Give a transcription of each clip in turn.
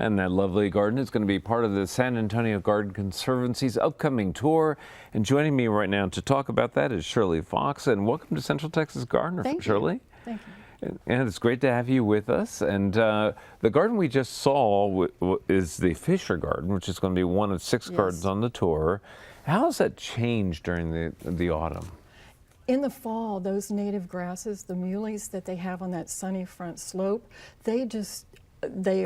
And that lovely garden is going to be part of the San Antonio Garden Conservancy's upcoming tour. And joining me right now to talk about that is Shirley Fox. And welcome to Central Texas Gardener, Shirley. Thank you. And it's great to have you with us. And the garden we just saw is the Fisher Garden, which is going to be one of 6 gardens on the tour. How has that changed during the autumn? In the fall, those native grasses, the muleys that they have on that sunny front slope, they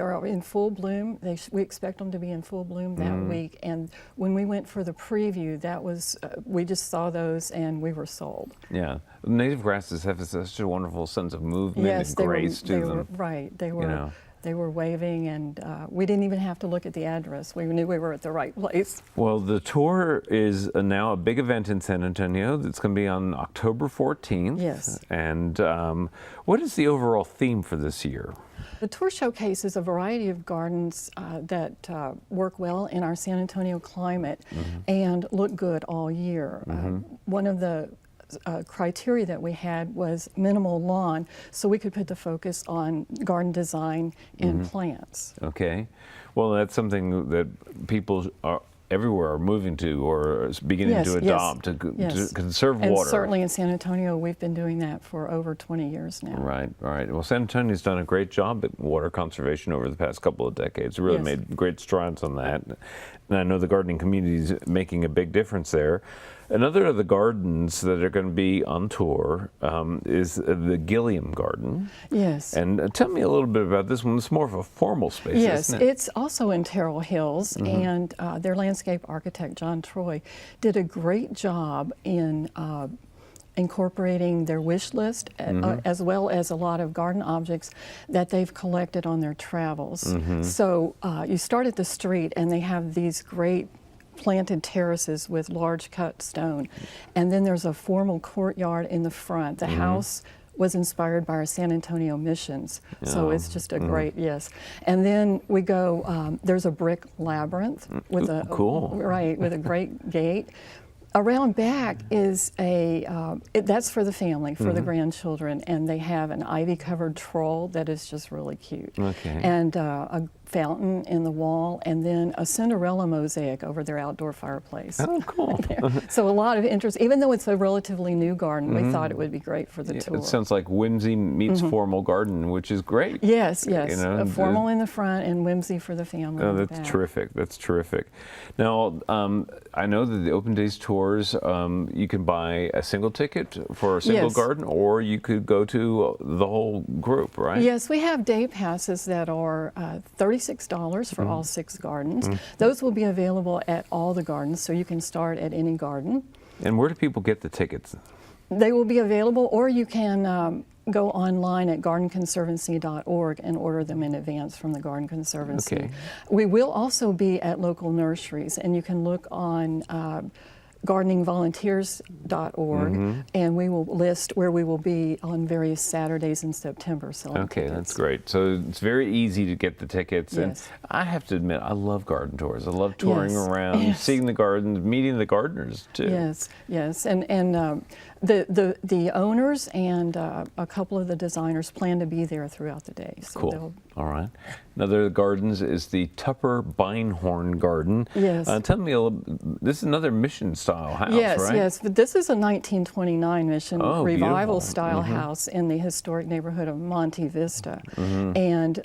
are in full bloom. We expect them to be in full bloom that week. And when we went for the preview, that was, we just saw those and we were sold. Yeah. Native grasses have such a wonderful sense of movement and grace to them. Right. They were waving, and we didn't even have to look at the address. We knew we were at the right place. Well, the tour is now a big event in San Antonio. It's going to be on October 14th. Yes. And what is the overall theme for this year? The tour showcases a variety of gardens that work well in our San Antonio climate and look good all year. One of the criteria that we had was minimal lawn, so we could put the focus on garden design and plants. Okay. Well, that's something that people everywhere are moving to or beginning to adopt to conserve water. And certainly in San Antonio, we've been doing that for over 20 years now. Right, right. Well, San Antonio's done a great job at water conservation over the past couple of decades. Really made great strides on that. And I know the gardening community is making a big difference there. Another of the gardens that are going to be on tour is the Gilliam Garden. Yes. And tell me a little bit about this one. It's more of a formal space, isn't it? It's also in Terrell Hills, and their landscape architect, John Troy, did a great job in incorporating their wish list as well as a lot of garden objects that they've collected on their travels. So you start at the street and they have these great planted terraces with large cut stone, and then there's a formal courtyard in the front. The house was inspired by our San Antonio missions, so it's just a great And then we go. There's a brick labyrinth with a with a great gate. Around back is that's for the family, for the grandchildren, and they have an ivy-covered troll that is just really cute. Okay. And a fountain in the wall, and then a Cinderella mosaic over their outdoor fireplace. Oh, cool. So a lot of interest. Even though it's a relatively new garden, we thought it would be great for the tour. It sounds like whimsy meets formal garden, which is great. Yes, yes. You know, formal in the front and whimsy for the family. Oh, that's terrific. That's terrific. Now, I know that the Open Days tours, you can buy a single ticket for a single garden, or you could go to the whole group, right? Yes, we have day passes that are $36 for all 6 gardens. Those will be available at all the gardens, so you can start at any garden. And where do people get the tickets? They will be available, or you can go online at gardenconservancy.org and order them in advance from the Garden Conservancy. Okay. We will also be at local nurseries, and you can look on gardeningvolunteers.org, and we will list where we will be on various Saturdays in September selling tickets. That's great. So it's very easy to get the tickets. And I have to admit, I love garden tours. I love touring around, seeing the gardens, meeting the gardeners too. Yes, yes. And the owners and a couple of the designers plan to be there throughout the day. So cool. All right. Another of the gardens is the Tupper Beinhorn Garden. Yes. Tell me a little, this is another mission style house, right? Yes, but this is a 1929 mission revival style house in the historic neighborhood of Monte Vista. And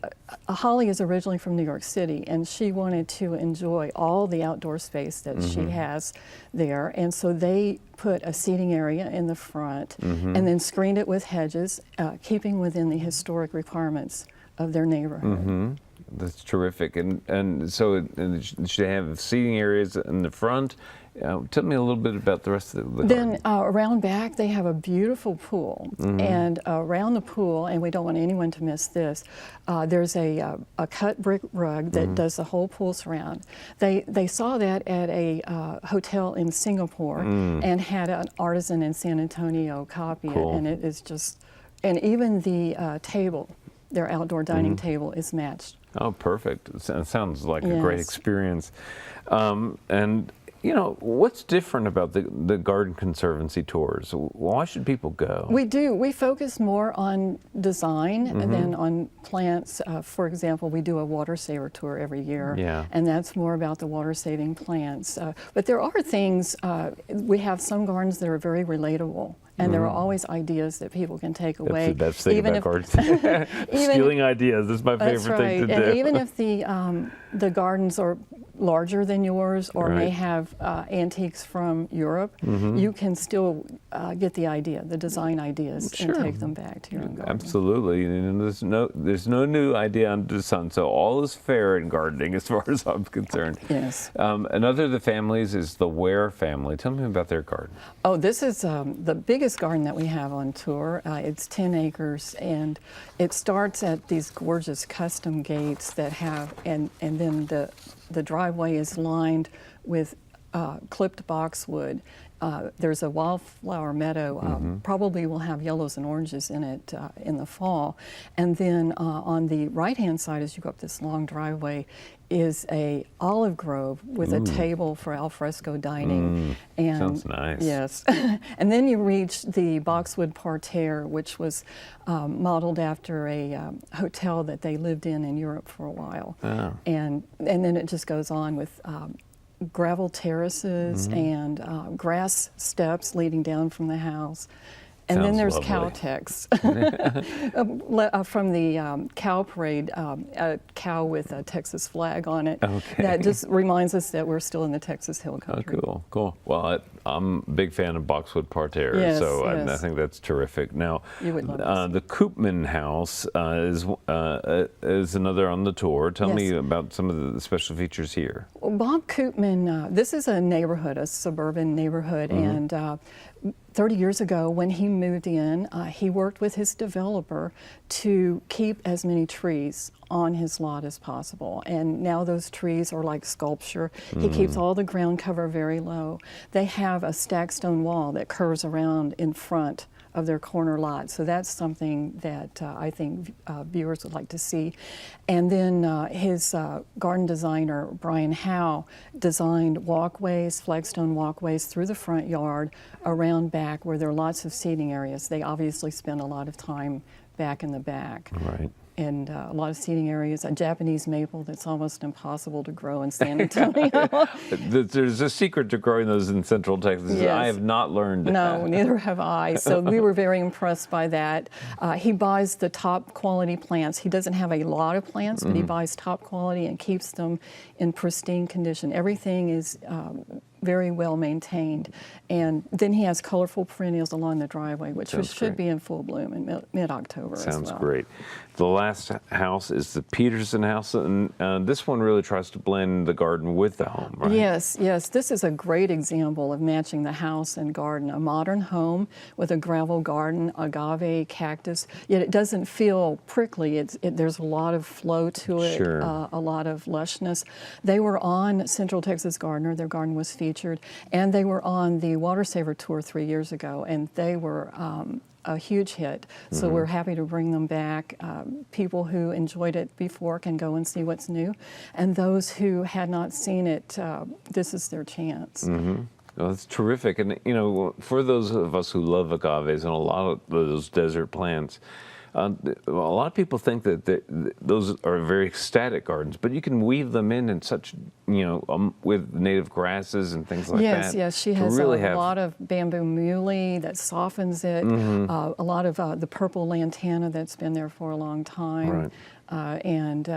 Holly is originally from New York City, and she wanted to enjoy all the outdoor space that she has there. And so they put a seating area in the front and then screened it with hedges, keeping within the historic requirements of their neighborhood. That's terrific. And so they have seating areas in the front. Tell me a little bit about the rest of the garden. Then around back, they have a beautiful pool. And around the pool, and we don't want anyone to miss this, there's a cut brick rug that does the whole pool surround. They saw that at a hotel in Singapore and had an artisan in San Antonio copy it. And it is just, and even the table, their outdoor dining table is matched. Oh, perfect. It sounds like a great experience. And You know, what's different about the Garden Conservancy tours? Why should people go? We do. We focus more on design than on plants. For example, we do a water saver tour every year, and that's more about the water saving plants. But there are things, we have some gardens that are very relatable. And there are always ideas that people can take away. That's the best thing about gardens. Stealing ideas is my favorite thing to do. And even if the gardens are larger than yours or may have antiques from Europe, you can still get the idea, the design ideas, and take them back to your own garden. Absolutely. And there's no new idea under the sun, so all is fair in gardening as far as I'm concerned. Yes. Another of the families is the Ware family. Tell me about their garden. Oh, this is the biggest garden that we have on tour. It's 10 acres, and it starts at these gorgeous custom gates that have, and then the driveway is lined with clipped boxwood. There's a wildflower meadow, probably will have yellows and oranges in it in the fall. And then on the right-hand side, as you go up this long driveway, is a olive grove with a table for alfresco dining. And sounds nice. Yes. And then you reach the boxwood parterre, which was modeled after a hotel that they lived in Europe for a while. Oh. And then it just goes on with gravel terraces and grass steps leading down from the house. And then there's Cowtex from the cow parade, a cow with a Texas flag on it. Okay. That just reminds us that we're still in the Texas Hill Country. Oh, cool. Well, I'm a big fan of boxwood parterre, I think that's terrific. Now, you would love the Koopman House is another on the tour. Tell me about some of the special features here. Well, Bob Koopman, this is a neighborhood, a suburban neighborhood, and 30 years ago, when he moved in, he worked with his developer to keep as many trees on his lot as possible. And now those trees are like sculpture. He keeps all the ground cover very low. They have a stacked stone wall that curves around in front of their corner lot. So that's something that I think viewers would like to see. And then his garden designer, Brian Howe, designed walkways, flagstone walkways through the front yard, around back where there are lots of seating areas. They obviously spend a lot of time back in the back. Right. And a lot of seating areas, a Japanese maple that's almost impossible to grow in San Antonio. There's a secret to growing those in Central Texas. Yes. I have not learned. No, neither have I. So we were very impressed by that. He buys the top quality plants. He doesn't have a lot of plants, but he buys top quality and keeps them in pristine condition. Everything is very well maintained. And then he has colorful perennials along the driveway, which should be in full bloom in mid-October as well. Sounds great. The last house is the Peterson House, and this one really tries to blend the garden with the home, right? Yes, yes. This is a great example of matching the house and garden. A modern home with a gravel garden, agave, cactus, yet it doesn't feel prickly. There's a lot of flow to it, a lot of lushness. They were on Central Texas Gardener. Their garden was featured, and they were on the Water Saver Tour 3 years ago, and they were a huge hit. So we're happy to bring them back. People who enjoyed it before can go and see what's new, and those who had not seen it, this is their chance. Well, that's terrific. And, you know, for those of us who love agaves and a lot of those desert plants, a lot of people think that those are very static gardens, but you can weave them in such, you know, with native grasses and things like that. Yes, she has a lot of bamboo muley that softens it, a lot of the purple lantana that's been there for a long time. Right. And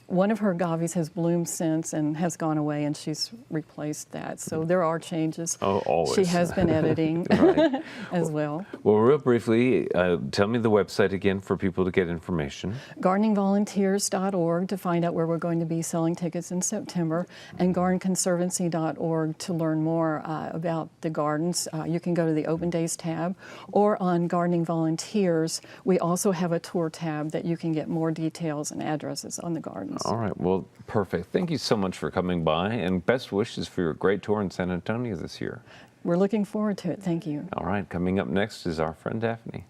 one of her agaves has bloomed since and has gone away, and she's replaced that. So there are changes. Oh, always. She has been editing as well. Well, real briefly, tell me the website again for people to get information. GardeningVolunteers.org to find out where we're going to be selling tickets in September, and GardenConservancy.org to learn more about the gardens. You can go to the Open Days tab, or on Gardening Volunteers, we also have a tour tab that you can get more details and addresses on the gardens. All right, well, perfect. Thank you so much for coming by, and best wishes for your great tour in San Antonio this year. We're looking forward to it. Thank you. All right, coming up next is our friend Daphne.